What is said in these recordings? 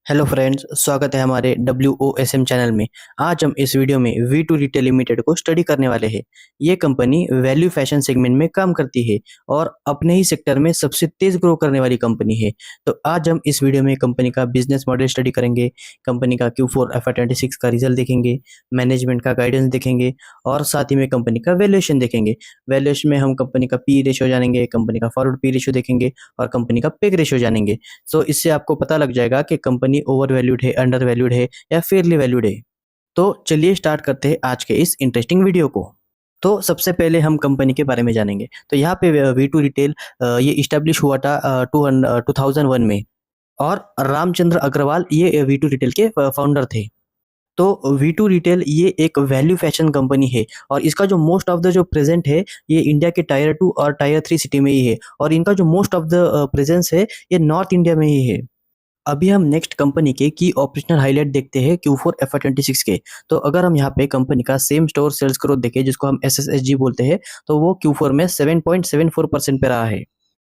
Hello friends, स्वागत है हमारे WOSM चैनल में। आज हम इस वीडियो में V2 रिटेल लिमिटेड को स्टडी करने वाले हैं। ये कंपनी वैल्यू फैशन सेगमेंट में काम करती है और अपने ही सेक्टर में सबसे तेज ग्रो करने वाली कंपनी है। तो आज हम इस वीडियो में कंपनी का बिजनेस मॉडल स्टडी करेंगे, कंपनी का Q4 FY26 का रिजल्ट देखेंगे, मैनेजमेंट का गाइडेंस देखेंगे और साथ ही में कंपनी का वैल्यूएशन देखेंगे। वैल्यूएशन में हम कंपनी का पी रेशियो जानेंगे, कंपनी का फॉरवर्ड पी रेशियो देखेंगे और कंपनी का पेग रेशियो जानेंगे। सो इससे आपको पता लग जाएगा कि कंपनी ओवर वैल्यूड है, अंडर वैल्यूड है या फेयरली वैल्यूड है। तो चलिए स्टार्ट करते हैं आज के इस इंटरेस्टिंग वीडियो को। तो सबसे पहले हम कंपनी के बारे में जानेंगे। तो यहाँ पे V2 रिटेल ये इस्टेब्लिश हुआ था 2001 में और रामचंद्र अग्रवाल ये V2 रिटेल के फाउंडर थे। तो V2 रिटेल ये एक वैल्यू फैशन कंपनी है और इसका जो मोस्ट ऑफ द जो प्रेजेंट है ये इंडिया के टायर 2 और टायर 3 सिटी में ही है और इनका जो मोस्ट ऑफ द प्रेजेंस है ये नॉर्थ इंडिया में ही है। अभी हम नेक्स्ट कंपनी के की ऑपरेशनल हाईलाइट देखते हैं Q4 FY26 के। तो अगर हम यहाँ पे कंपनी का सेम स्टोर सेल्स ग्रोथ देखें जिसको हम SSSG बोलते हैं, तो वो Q4 में 7.74% पे रहा है।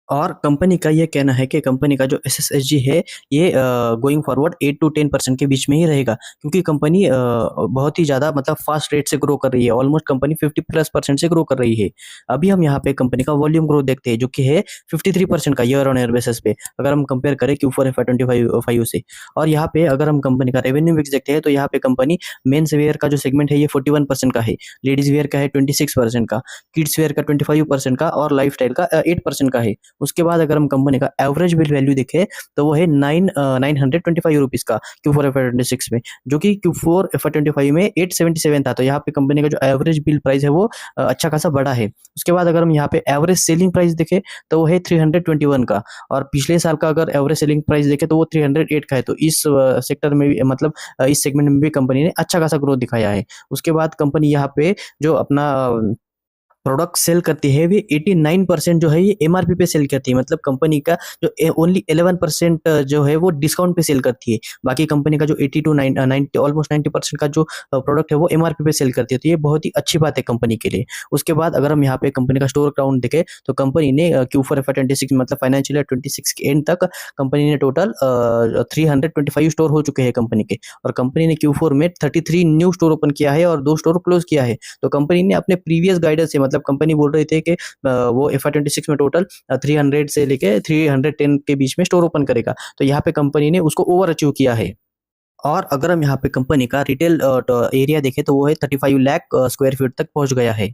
और कंपनी का ये कहना है कि कंपनी का जो SSSG है ये गोइंग फॉरवर्ड 8 to 10% के बीच में ही रहेगा, क्योंकि कंपनी बहुत ही ज़्यादा मतलब फास्ट रेट से ग्रो कर रही है। ऑलमोस्ट कंपनी 50+% से ग्रो कर रही है। अभी हम यहाँ पे कंपनी का वॉल्यूम ग्रोथ देखते हैं जो कि है 53% का ईयर ऑन ईयर बेसिस पे, अगर हम कंपेयर करें Q4 FY25 से। और यहाँ पे अगर हम कंपनी का रेवेन्यू मिक्स देखते हैं तो यहाँ पे कंपनी मेन्स वेयर का जो सेगमेंट है ये 41% का है, लेडीज वेयर का है 26% का, किड्स वेयर का 25% का और लाइफ स्टाइल का 8% का है। उसके बाद अगर हम कंपनी का एवरेज बिल वैल्यू देखें तो वो है 925 रुपीज़ का Q4 FY26 में, जो कि Q4 FY25 में 877 था। तो यहाँ पे कंपनी का जो एवरेज बिल प्राइस है वो अच्छा खासा बड़ा है। उसके बाद अगर हम यहाँ पे एवरेज सेलिंग प्राइस देखें तो वो है 321 का और पिछले साल का अगर एवरेज सेलिंग प्राइस देखें तो वो 308 का है। तो इस सेक्टर में भी मतलब इस सेगमेंट में भी कंपनी ने अच्छा खासा ग्रोथ दिखाया है। उसके बाद कंपनी यहाँ पे जो अपना प्रोडक्ट सेल करती है वे 89% जो है ये MRP पे सेल करती है। मतलब कंपनी का जो ओनली 11% जो है वो डिस्काउंट पे सेल करती है। बाकी कंपनी का जो 80 to 90 ऑलमोस्ट 90% का जो प्रोडक्ट है वो MRP पे सेल करती है। तो ये बहुत ही अच्छी बात है कंपनी के लिए। उसके बाद अगर हम यहाँ पे कंपनी का स्टोर काउंट देखें तो कंपनी ने Q4 FY26 मतलब फाइनेंशियल ईयर 26 के एंड तक कंपनी ने टोटल 325 स्टोर हो चुके हैं कंपनी के। और कंपनी ने Q4 में 33 न्यू स्टोर ओपन किया है और 2 स्टोर क्लोज किया है। तो कंपनी ने अपने प्रीवियस गाइडेंस से मतलब कंपनी बोल रही थी कि वो FY26 में टोटल 300 से लेके 310 के बीच में स्टोर ओपन करेगा। तो यहाँ पे कंपनी ने उसको ओवर अचीव किया है। और अगर हम यहाँ पे कंपनी का रिटेल एरिया देखें तो वो है 35 लाख स्क्वायर फीट तक पहुंच गया है।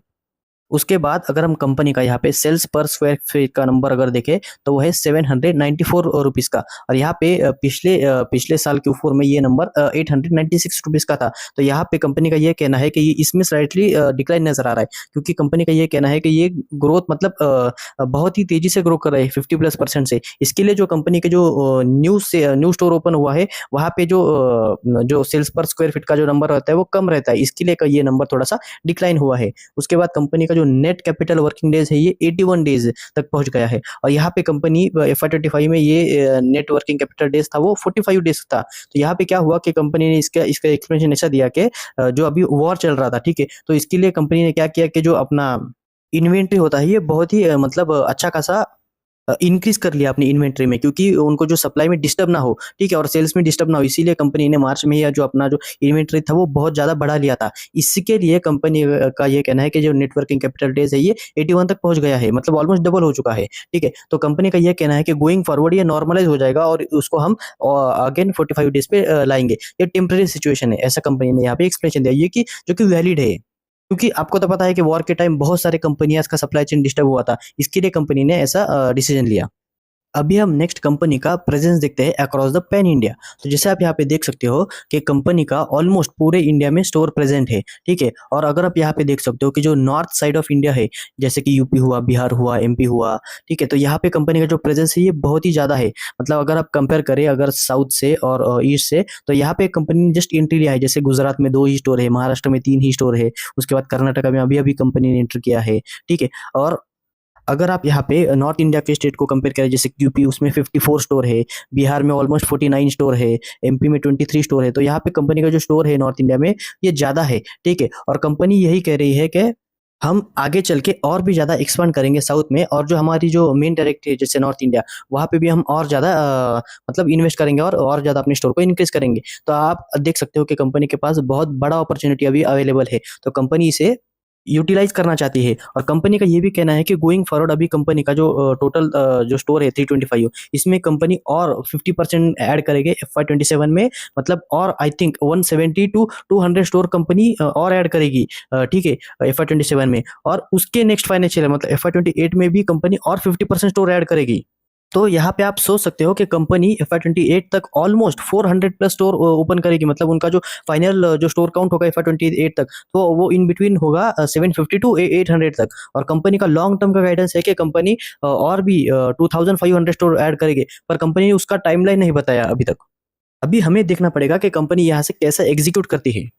उसके बाद अगर हम कंपनी का यहाँ पे सेल्स पर स्क्वायर फीट का नंबर अगर देखें तो वो है 794 रुपीज़ का और यहाँ पे पिछले साल Q4 में ये नंबर 896 रुपीज़ का था। तो यहाँ पे कंपनी का ये कहना है कि ये इसमें स्लाइटली डिक्लाइन नजर आ रहा है, क्योंकि कंपनी का ये कहना है कि ये ग्रोथ मतलब बहुत ही तेजी से ग्रो कर रहा है 50+% से। इसके लिए जो कंपनी के जो न्यू स्टोर ओपन हुआ है वहाँ पे जो सेल्स पर स्क्वायर फीट का जो नंबर रहता है वो कम रहता है, इसके लिए ये नंबर थोड़ा सा डिक्लाइन हुआ है। उसके बाद कंपनी का जो नेट कैपिटल वर्किंग डेज है ये 81 डेज तक पहुंच गया है और यहाँ पे कंपनी FY25 में ये नेट वर्किंग कैपिटल डेज था वो 45 डेज था। तो यहाँ पे क्या हुआ कि कंपनी ने इसका एक्सप्लेनेशन ऐसा दिया कि जो अभी वॉर चल रहा था, ठीक है, तो इसके लिए कंपनी ने क्या किया कि जो अपना इन्वेंट्री होता है ये बहुत ही मतलब अच्छा खासा इंक्रीज कर लिया अपनी इन्वेंट्री में, क्योंकि उनको जो सप्लाई में डिस्टर्ब ना हो, ठीक है, और सेल्स में डिस्टर्ब ना हो, इसीलिए कंपनी ने मार्च में या जो अपना जो इन्वेंट्री था वो बहुत ज़्यादा बढ़ा लिया था। इसके लिए कंपनी का ये कहना है कि जो नेटवर्किंग कैपिटल डेज है ये 81 तक पहुंच गया है, मतलब ऑलमोस्ट डबल हो चुका है, ठीक है। तो कंपनी का ये कहना है कि गोइंग फॉरवर्ड ये नॉर्मलाइज हो जाएगा और उसको हम अगेन 45 डेज पे लाएंगे। ये टेम्पररी सिचुएशन है, ऐसा कंपनी ने यहाँ पे एक्सप्लेनेशन दिया, ये कि जो कि वैलिड है, क्योंकि आपको तो पता है कि वॉर के टाइम बहुत सारे कंपनियां का सप्लाई चेन डिस्टर्ब हुआ था, इसके लिए कंपनी ने ऐसा डिसीजन लिया। अभी हम नेक्स्ट कंपनी का प्रेजेंस देखते हैं अक्रॉस द पैन इंडिया। तो जैसे आप यहाँ पे देख सकते हो कि कंपनी का ऑलमोस्ट पूरे इंडिया में स्टोर प्रेजेंट है, ठीक है। और अगर आप यहाँ पे देख सकते हो कि जो नॉर्थ साइड ऑफ इंडिया है, जैसे कि यूपी हुआ, बिहार हुआ, MP हुआ, ठीक है, तो यहाँ पे कंपनी का जो प्रेजेंस है ये बहुत ही ज़्यादा है। मतलब अगर आप कंपेयर करें अगर साउथ से और ईस्ट से, तो यहाँ पे कंपनी ने जस्ट एंट्री लिया है। जैसे गुजरात में 2 ही स्टोर है, महाराष्ट्र में 3 ही स्टोर है, उसके बाद कर्नाटका में अभी अभी कंपनी ने एंटर किया है, ठीक है। और अगर आप यहाँ पे नॉर्थ इंडिया के स्टेट को कंपेयर करें, जैसे यूपी उसमें 54 स्टोर है, बिहार में ऑलमोस्ट 49 स्टोर है, MP में 23 स्टोर है, तो यहाँ पे कंपनी का जो स्टोर है नॉर्थ इंडिया में ये ज़्यादा है, ठीक है। और कंपनी यही कह रही है कि हम आगे चल के और भी ज़्यादा एक्सपांड करेंगे साउथ में, और जो हमारी जो मेन टेरिटरी है जैसे नॉर्थ इंडिया, वहाँ पे भी हम और ज़्यादा मतलब इन्वेस्ट करेंगे और ज़्यादा अपने स्टोर को इंक्रीज़ करेंगे। तो आप देख सकते हो कि कंपनी के पास बहुत बड़ा अपॉर्च्युनिटी अभी अवेलेबल है, तो कंपनी इसे यूटिलाइज़ करना चाहती है। और कंपनी का ये भी कहना है कि गोइंग फॉरवर्ड अभी कंपनी का जो टोटल जो स्टोर है 325, इसमें कंपनी और 50% ऐड करेगी एफवाई 27 में, मतलब और I think 170 to 200 store company और ऐड करेगी, ठीक है, एफवाई 27 में। और उसके नेक्स्ट फाइनेंशियल मतलब एफवाई 28 में भी कंपनी और 50% स्टोर ऐड करेगी। तो यहाँ पे आप सोच सकते हो कि कंपनी एफवाई 28 तक ऑलमोस्ट 400 प्लस स्टोर ओपन करेगी, मतलब उनका जो फाइनल जो स्टोर काउंट होगा एफवाई 28 तक, तो वो इन बिटवीन होगा 750 टू 800 तक। और कंपनी का लॉन्ग टर्म का गाइडेंस है कि कंपनी और भी 2500 स्टोर ऐड करेगी, पर कंपनी ने उसका टाइमलाइन नहीं बताया अभी तक। अभी हमें देखना पड़ेगा कि कंपनी यहाँ से कैसे एग्जीक्यूट करती है।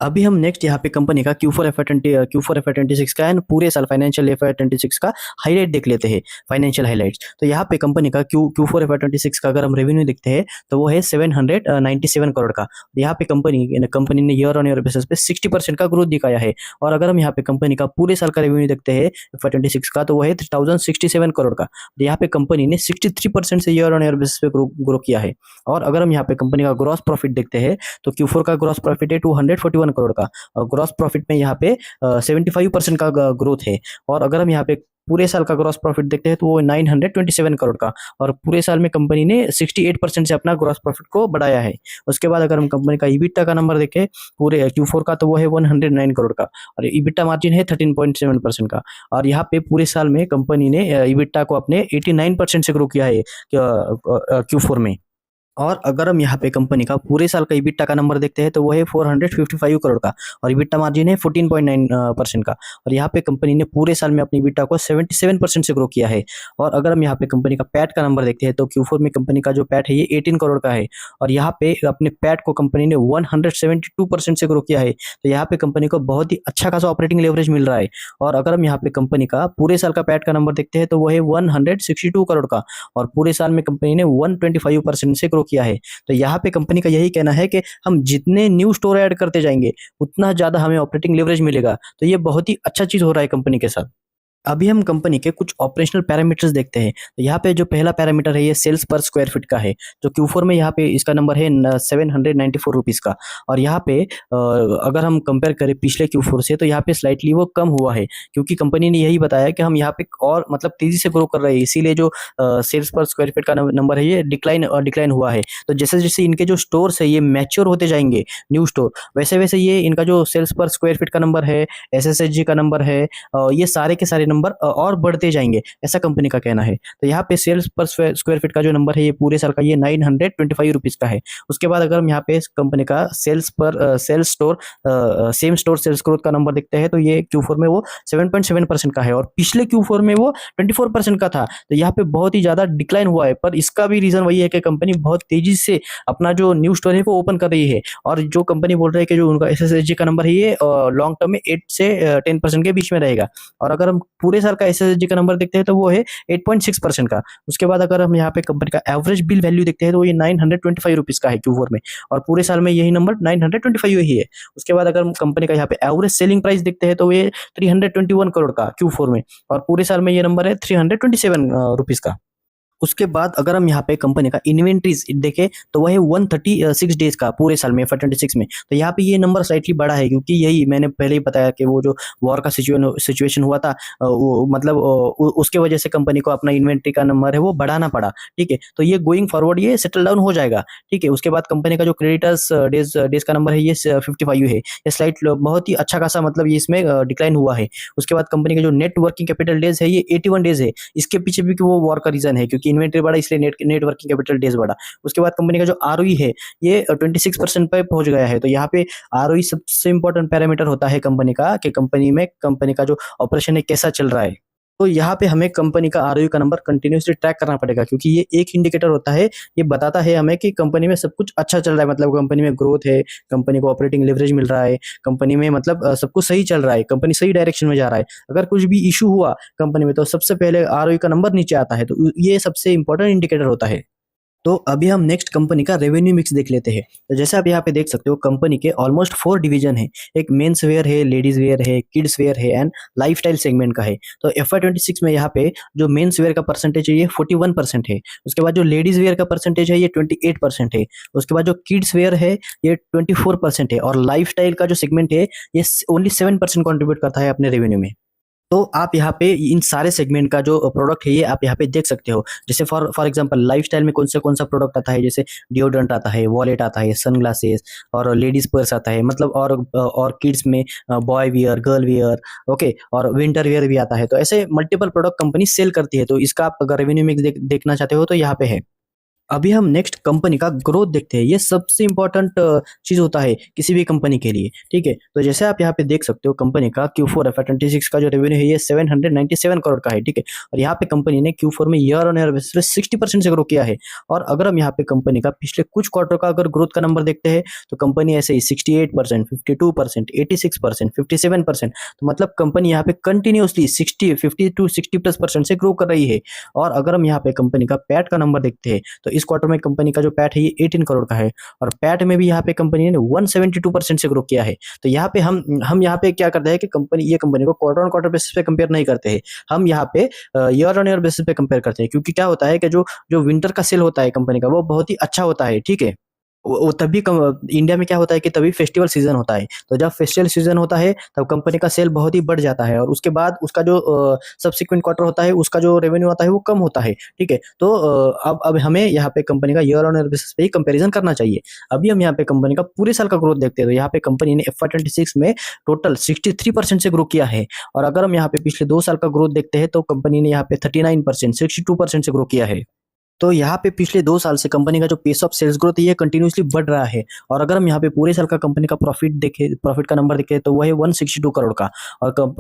अभी हम नेक्स्ट यहाँ पे कंपनी का Q4 FY 26 का एंड पूरे साल फाइनेंशियल FY 26 का हाईलाइट देख लेते हैं, फाइनेंशियल हाईलाइट्स। तो यहाँ पे कंपनी का Q4 FY 26 का अगर हम रेवेन्यू देखते हैं तो वो है 797 करोड़ का। यहाँ पे कंपनी ने ईयर ऑन ईयर बेसिस पे 60% का ग्रोथ दिखाया है। और अगर हम यहाँ पे कंपनी का पूरे साल का रेवेन्यू देखते हैं FY 26 का, तो वो है 1067 करोड़ का। तो यहाँ पे कंपनी ने 63% से ईयर ऑन ईयर बेसिस पे ग्रो किया है। और अगर हम यहाँ पे कंपनी का ग्रॉस प्रॉफिट देखते हैं तो Q4 का ग्रॉस प्रॉफिट है 241 करोड़ का, और ग्रॉस प्रॉफिट में यहाँ पे 75% का ग्रोथ है। और अगर हम यहाँ पे पूरे साल का ग्रॉस प्रॉफिट देखते हैं तो वो 927 करोड़ का, और पूरे साल में कंपनी ने 68% से अपना ग्रॉस प्रॉफिट को बढ़ाया है। उसके बाद अगर हम कंपनी का ईबिटा का नंबर देखें पूरे Q4 का, तो वो है 109 करोड़ का, और ईबिटा मार्जिन है 13.7% का। और यहाँ पे पूरे साल में कंपनी ने ईबिटा को अपने 89% से ग्रो किया है Q4 में। और अगर हम यहाँ पे कंपनी का पूरे साल का ईबिटा का नंबर देखते हैं तो वो है 455 करोड़ का, और ईबिटा मार्जिन है 14.9% का। और यहाँ पे कंपनी ने पूरे साल में अपनी ईबिटा को 77% से ग्रो किया है। और अगर हम यहाँ पे कंपनी का पैट का नंबर देखते हैं तो Q4 में कंपनी का जो पैट है ये 18 करोड़ का है, और यहाँ पे अपने पैट को कंपनी ने 172% से ग्रो किया है। तो यहाँ पे कंपनी को बहुत ही अच्छा खासा ऑपरेटिंग लेवरेज मिल रहा है। और अगर हम यहाँ पे कंपनी का पूरे साल का पैट का नंबर देखते हैं तो वो है 162 करोड़ का, और पूरे साल में कंपनी ने 125% से ग्रो किया है। तो यहाँ पे कंपनी का यही कहना है कि हम जितने न्यू स्टोर ऐड करते जाएंगे उतना ज़्यादा हमें ऑपरेटिंग लेवरेज मिलेगा। तो ये बहुत ही अच्छा चीज़ हो रहा है कंपनी के साथ। अभी हम कंपनी के कुछ ऑपरेशनल पैरामीटर्स देखते हैं। तो यहाँ पे जो पहला पैरामीटर है ये सेल्स पर स्क्वायर फीट का है, जो Q4 में यहाँ पे इसका नंबर है 794 रुपीज़ का। और यहाँ पे अगर हम कंपेयर करें पिछले Q4 से, तो यहाँ पे स्लाइटली वो कम हुआ है, क्योंकि कंपनी ने यही बताया कि हम यहाँ पे और मतलब तेजी से ग्रो कर रहे हैं, इसीलिए जो सेल्स पर स्क्वायर फीट का नंबर है ये डिक्लाइन हुआ है। तो जैसे जैसे इनके जो स्टोर्स है ये मैच्योर होते जाएंगे, न्यू स्टोर, वैसे वैसे ये इनका जो सेल्स पर स्क्वायर फीट का नंबर है, SSSG का नंबर है, ये सारे के सारे नंबर और बढ़ते जाएंगे, ऐसा कंपनी का कहना है। तो यहाँ पे सेल्स पर स्क्वायर फीट का जो नंबर है ये पूरे साल का ये 925 रुपीज़ का है। उसके बाद अगर हम यहाँ पे कंपनी का sales store same store sales growth का नंबर देखते हैं तो ये Q4 में वो 7.7% का है, और पिछले Q4 में वो 24% का था। तो यहाँ पे बहुत ही ज़्यादा डिक्लाइन हुआ है, पर इसका भी रीज़न वही है कि कंपनी बहुत तेज़ी से अपना जो न्यू स्टोर है वो ओपन कर रही है। और जो कंपनी बोल रही है कि जो उनका SSSG का नंबर है ये लॉन्ग टर्म में 8 से 10% के बीच में रहेगा। और अगर हम पूरे साल का SSSG का नंबर देखते हैं तो वो है 8.6% का। उसके बाद अगर हम यहाँ पे कंपनी का एवरेज बिल वैल्यू देखते हैं तो ये 925 रुपीज़ का है Q4 में, और पूरे साल में यही नंबर 925 ही है। उसके बाद अगर हम कंपनी का यहाँ पे एवरेज सेलिंग प्राइस देखते हैं तो ये 321 करोड़ का Q4 में, और पूरे साल में ये नंबर है 327 रुपीज़ का। उसके बाद अगर हम यहाँ पे कंपनी का इन्वेंट्रीज देखें तो वह है 136 डेज का पूरे साल में FY 26 में। तो यहाँ पे ये नंबर स्लाइटली बड़ा है, क्योंकि यही मैंने पहले ही बताया कि वो जो वॉर का सिचुएशन हुआ था, वो मतलब उसके वजह से कंपनी को अपना इन्वेंट्री का नंबर है वो बढ़ाना पड़ा। ठीक है, तो ये गोइंग फॉरवर्ड ये सेटल डाउन हो जाएगा। ठीक है, उसके बाद कंपनी का जो क्रेडिटर्स डेज का नंबर है ये 55 है, ये स्लाइट बहुत ही अच्छा खासा मतलब ये इसमें डिक्लाइन हुआ है। उसके बाद कंपनी का जो नेट वर्किंग कैपिटल डेज है ये 81 डेज है। इसके पीछे भी वो वॉर का रीजन है, क्योंकि इन्वेंट्री बढ़ा इसलिए नेट वर्किंग कैपिटल डेज बढ़ा। उसके बाद कंपनी का जो ROE है ये 26% पे पहुंच गया है। तो यहाँ पे ROE सबसे इंपॉर्टेंट पैरामीटर होता है कंपनी का, कि कंपनी का जो ऑपरेशन है कैसा चल रहा है। तो यहाँ पे हमें कंपनी का ROE का नंबर कंटिन्यूसली ट्रैक करना पड़ेगा, क्योंकि ये एक इंडिकेटर होता है, ये बताता है हमें कि कंपनी में सब कुछ अच्छा चल रहा है, मतलब कंपनी में ग्रोथ है, कंपनी को ऑपरेटिंग लेवरेज मिल रहा है, कंपनी में मतलब सब कुछ सही चल रहा है, कंपनी सही डायरेक्शन में जा रहा है। अगर कुछ भी इशू हुआ कंपनी में तो सबसे पहले ROE का नंबर नीचे आता है, तो ये सबसे इंपॉर्टेंट इंडिकेटर होता है। तो अभी हम नेक्स्ट कंपनी का रेवेन्यू मिक्स देख लेते हैं। तो जैसे आप यहाँ पे देख सकते हो कंपनी के ऑलमोस्ट 4 डिवीजन है। एक मेंस वेयर है, लेडीज वेयर है, किड्स वेयर है एंड लाइफस्टाइल सेगमेंट का है। तो FY26 में यहाँ पे जो मेंस वेयर का परसेंटेज है ये 41% है। उसके बाद जो लेडीज वेयर का परसेंटेज है ये 28% है। उसके बाद जो किड्स वेयर है ये 24% है और लाइफस्टाइल का जो सेगमेंट है ये ओनली 7% कंट्रीब्यूट करता है अपने रेवेन्यू में। तो आप यहाँ पे इन सारे सेगमेंट का जो प्रोडक्ट है ये आप यहाँ पे देख सकते हो। जैसे फॉर एग्जांपल लाइफस्टाइल में कौन सा प्रोडक्ट आता है, जैसे डिओड्रेंट आता है, वॉलेट आता है, सनग्लासेस और लेडीज पर्स आता है, मतलब और किड्स में boy wear, girl wear, okay, और विंटर वियर भी आता है। तो ऐसे मल्टीपल प्रोडक्ट कंपनी सेल करती है। तो इसका आप अगर रेवेन्यू में देखना चाहते हो तो यहाँ पे है। अभी हम नेक्स्ट कंपनी का ग्रोथ देखते हैं। ये सबसे इंपॉर्टेंट चीज होता है किसी भी कंपनी के लिए, ठीक है। तो जैसे आप यहाँ पे देख सकते हो कंपनी का Q4 FY26 का जो रेवेन्यू है ये 797 करोड़ का है, ठीक है। और यहाँ पे कंपनी ने Q4 में ईयर ऑन ईयर बेसिस पे 60% से ग्रो किया है। और अगर हम यहाँ पे कंपनी का पिछले कुछ क्वार्टर का अगर ग्रोथ का नंबर देखते हैं तो कंपनी ऐसे ही 68%, 52%, 86%, 57%, तो मतलब कंपनी यहाँ पे कंटिन्यूसली 50 to 60+% से ग्रो कर रही है। और अगर हम यहाँ पे कंपनी का पैट का नंबर देखते हैं तो इस क्वार्टर में कंपनी का जो पैट है ये 18 करोड़ का है। और पैट में भी यहाँ पे कंपनी ने 172% से ग्रो किया है। तो यहाँ पे हम यहाँ पे क्या करते हैं कि ये कंपनी को क्वार्टर ऑन क्वार्टर बेसिस पे कंपेयर नहीं करते हैं। हम यहाँ पे ईयर ऑन ईयर बेसिस पे कंपेयर करते हैं, क्योंकि क्या होता है कि जो जो विंटर का सेल होता है कंपनी का वो बहुत ही अच्छा होता है, ठीक है। वो तभी इंडिया में क्या होता है कि तभी फेस्टिवल सीजन होता है। तो जब फेस्टिवल सीजन होता है तब कंपनी का सेल बहुत ही बढ़ जाता है और उसके बाद उसका जो सब्सिक्वेंट क्वार्टर होता है उसका जो रेवेन्यू आता है वो कम होता है, ठीक है। तो अब हमें यहाँ पे कंपनी का ईयर ऑन ईयर बेसिस पे ही कंपैरिजन करना चाहिए। अभी हम यहाँ पे कंपनी का पूरे साल का ग्रोथ देखते हैं। तो यहाँ पे कंपनी ने FY26 में टोटल 63% से ग्रो किया है। और अगर हम यहाँ पे पिछले 2 साल का ग्रोथ देखते हैं तो कंपनी ने यहाँ पे 39%, 62% से ग्रो किया है। तो यहाँ पे पिछले 2 साल से कंपनी का जो पेस ऑफ सेल्स ग्रोथ है ये कंटिन्यूअसली बढ़ रहा है। और अगर हम यहाँ पे पूरे साल का कंपनी का प्रॉफिट का नंबर देखें तो वो है 162 करोड़ का।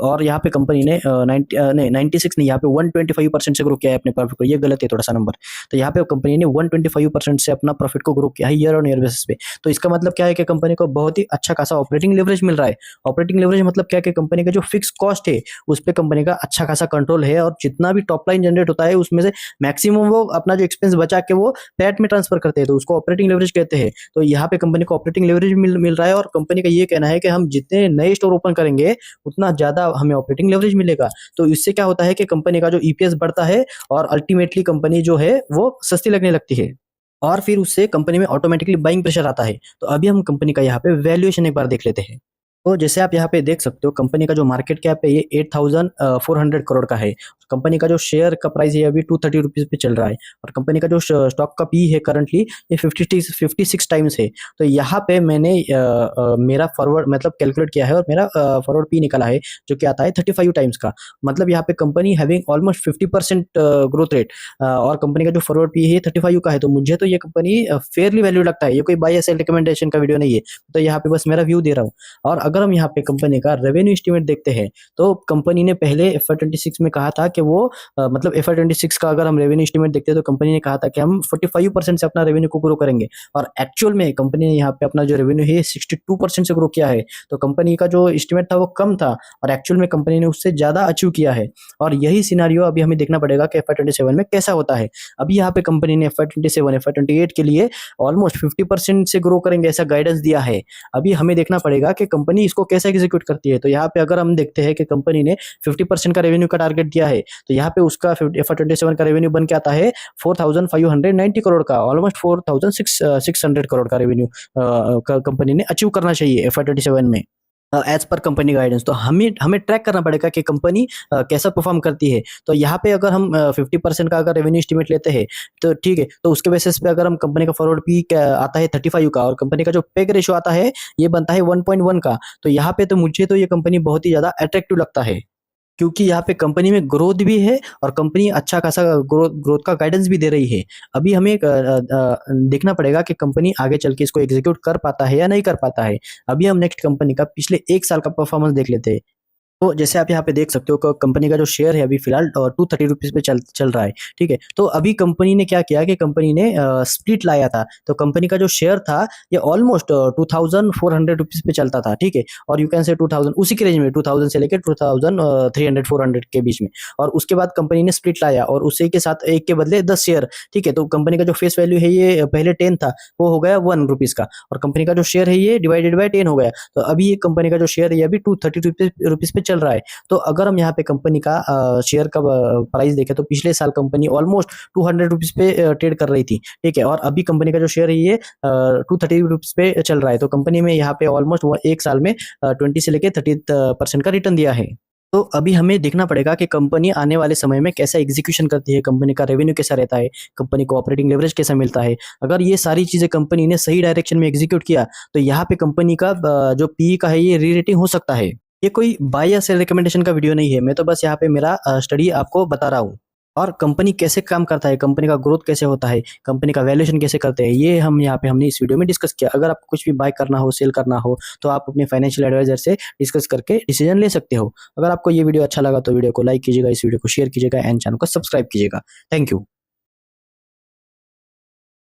और यहाँ पे कंपनी ने 96 नहीं, यहाँ पे 125% से ग्रो किया है अपने प्रॉफिट को। ये गलत है थोड़ा सा नंबर। तो यहाँ पे कंपनी ने 125% से अपना प्रॉफिट को ग्रो किया है ईयर ऑन ईयर बेसिस पे। तो इसका मतलब क्या है कि कंपनी को बहुत ही अच्छा खासा ऑपरेटिंग लेवरेज मिल रहा है। ऑपरेटिंग लेवरेज मतलब क्या है कि कंपनी का जो फिक्स कॉस्ट है उस पर कंपनी का अच्छा खासा कंट्रोल है और जितना भी टॉप लाइन जनरेट होता है उसमें से मैक्सिमम वो अपना जो एक्सपेंस बचा के वो पैट में ट्रांसफर करते हैं। तो उसको ऑपरेटिंग लेवरेज कहते हैं। तो यहाँ पे कंपनी को ऑपरेटिंग लेवरेज मिल रहा है और कंपनी का ये कहना है कि हम जितने नए स्टोर ओपन करेंगे उतना ज्यादा हमें ऑपरेटिंग लेवरेज मिलेगा। तो इससे क्या होता है कि कंपनी का जो EPS बढ़ता है और अल्टीमेटली कंपनी जो है वो सस्ती लगने लगती है और फिर उससे कंपनी में ऑटोमेटिकली बाइंग प्रेशर आता है। तो अभी हम कंपनी का यहाँ पे वैल्यूएशन एक बार देख लेते हैं। तो जैसे आप यहाँ पे देख सकते हो कंपनी का जो मार्केट कैप है ये 8,400 करोड़ का है। कंपनी का जो शेयर का प्राइस है अभी 230 रुपीज पे चल रहा है। और कंपनी का जो स्टॉक का पी है करंटली ये 56 टाइम्स है। तो यहाँ पे मैंने मेरा फॉरवर्ड मतलब कैलकुलेट किया है और मेरा फॉरवर्ड पी निकला है जो कि आता है 35 टाइम्स का। मतलब यहाँ पे company having almost 50% growth rate और कंपनी का जो फॉरवर्ड पी है 35 का है। तो मुझे तो ये कंपनी फेयरली वैल्यू लगता है। ये कोई बाय या सेल रिकमेंडेशन का वीडियो नहीं है। तो यहाँ पे बस मेरा व्यू दे रहा हूँ। और अगर हम यहाँ पे कंपनी का रेवेन्यू एस्टीमेट देखते हैं तो कंपनी ने पहले FY26 में कहा था कि वो मतलब FY26 का अगर हम रेवेन्यू एस्टीमेट देखते हैं तो कंपनी ने कहा था कि हम 45% से अपना रेवेन्यू को ग्रो करेंगे। और एक्चुअल में कंपनी ने यहाँ पे अपना जो रेवेन्यू है 62% से ग्रो किया है। तो कंपनी का जो एस्टीमेट था वो कम था और एक्चुअल में कंपनी ने उससे ज्यादा अचीव किया है। और यही सिनारियो अभी हमें देखना पड़ेगा कि FY27 में कैसा होता है। अभी यहाँ पे कंपनी ने FY27 FY28 के लिए ऑलमोस्ट 50% से ग्रो करेंगे ऐसा गाइडेंस दिया है। अभी हमें देखना पड़ेगा कि कंपनी इसको कैसे एग्जीक्यूट करती है। तो यहाँ पे अगर हम देखते हैं कि कंपनी ने 50% का रेवेन्यू का टारगेट दिया है तो यहाँ पे उसका FY27 का रेवेन्यू बन के आता है 4,590 करोड़ का, ऑलमोस्ट 4,600 करोड़ का रेवेन्यू कंपनी ने अचीव करना चाहिए FY27 में एज पर कंपनी गाइडेंस। तो हमें ट्रैक करना पड़ेगा कि कंपनी कैसा परफॉर्म करती है। तो यहाँ पे अगर हम 50% का अगर रेवेन्यू एस्टिमेट लेते हैं तो ठीक है, तो उसके बेसिस पे अगर हम कंपनी का फॉरवर्ड पी आता है 35 का और कंपनी का जो पेग रेशियो आता है ये बनता है 1.1 का। तो यहाँ पे तो मुझे तो ये कंपनी बहुत ही ज्यादा अट्रैक्टिव लगता है, क्योंकि यहाँ पे कंपनी में ग्रोथ भी है और कंपनी अच्छा खासा ग्रोथ का गाइडेंस भी दे रही है। अभी हमें देखना पड़ेगा कि कंपनी आगे चल के इसको एग्जीक्यूट कर पाता है या नहीं कर पाता है। अभी हम नेक्स्ट कंपनी का पिछले 1 साल का परफॉर्मेंस देख लेते हैं। तो जैसे आप यहाँ पे देख सकते हो कि कंपनी का जो शेयर है अभी फिलहाल 230 रुपीज़ पे चल चल रहा है, ठीक है? तो अभी कंपनी ने क्या किया कि कंपनी ने स्प्लिट लाया था, तो कंपनी का जो शेयर था ये ऑलमोस्ट 2400 रुपीज़ पे चलता था, ठीक है? और यू कैन से 2000 उसी के रेंज में 2000 से लेके 2300-400 के बीच में, और उसके बाद कंपनी ने स्प्लिट लाया और उसी के साथ एक के बदले 10 शेयर, ठीक है? तो कंपनी का जो फेस वैल्यू है ये पहले 10 था, वो हो गया 1 रुपीज़ का, और कंपनी का जो शेयर है ये डिवाइडेड बाय 10 हो गया। तो अभी ये कंपनी का जो शेयर है ये अभी 230 रुपीज़ पे चल रहा है। तो अगर हम यहाँ पे कंपनी का शेयर का प्राइस देखें तो पिछले साल कंपनी ऑलमोस्ट 200 रुपीज़ पे ट्रेड कर रही थी, ठीक है? और अभी कंपनी का जो शेयर है ये 230 रुपीज़ पे चल रहा है। तो कंपनी में यहाँ पे ऑलमोस्ट एक साल में 20 से लेके 30% का रिटर्न दिया है। तो अभी हमें देखना पड़ेगा कि कंपनी आने वाले समय में कैसा एग्जीक्यूशन करती है, कंपनी का रेवेन्यू कैसा रहता है, कंपनी को ऑपरेटिंग लेवरेज कैसा मिलता है। अगर ये सारी चीज़ें कंपनी ने सही डायरेक्शन में एग्जीक्यूट किया, तो यहाँ पे कंपनी का जो पीई का है ये री-रेटिंग हो सकता है। ये कोई बाय या सेल रिकमेंडेशन का वीडियो नहीं है, मैं तो बस यहाँ पे मेरा स्टडी आपको बता रहा हूँ। और कंपनी कैसे काम करता है, कंपनी का ग्रोथ कैसे होता है, कंपनी का वैल्यूएशन कैसे करते हैं, ये हम यहाँ पे हमने इस वीडियो में डिस्कस किया। अगर आपको कुछ भी बाय करना हो, सेल करना हो, तो आप अपने फाइनेंशियल एडवाइजर से डिस्कस करके डिसीजन ले सकते हो। अगर आपको ये वीडियो अच्छा लगा तो वीडियो को लाइक कीजिएगा, इस वीडियो को शेयर कीजिएगा एंड चैनल को सब्सक्राइब कीजिएगा। Thank you.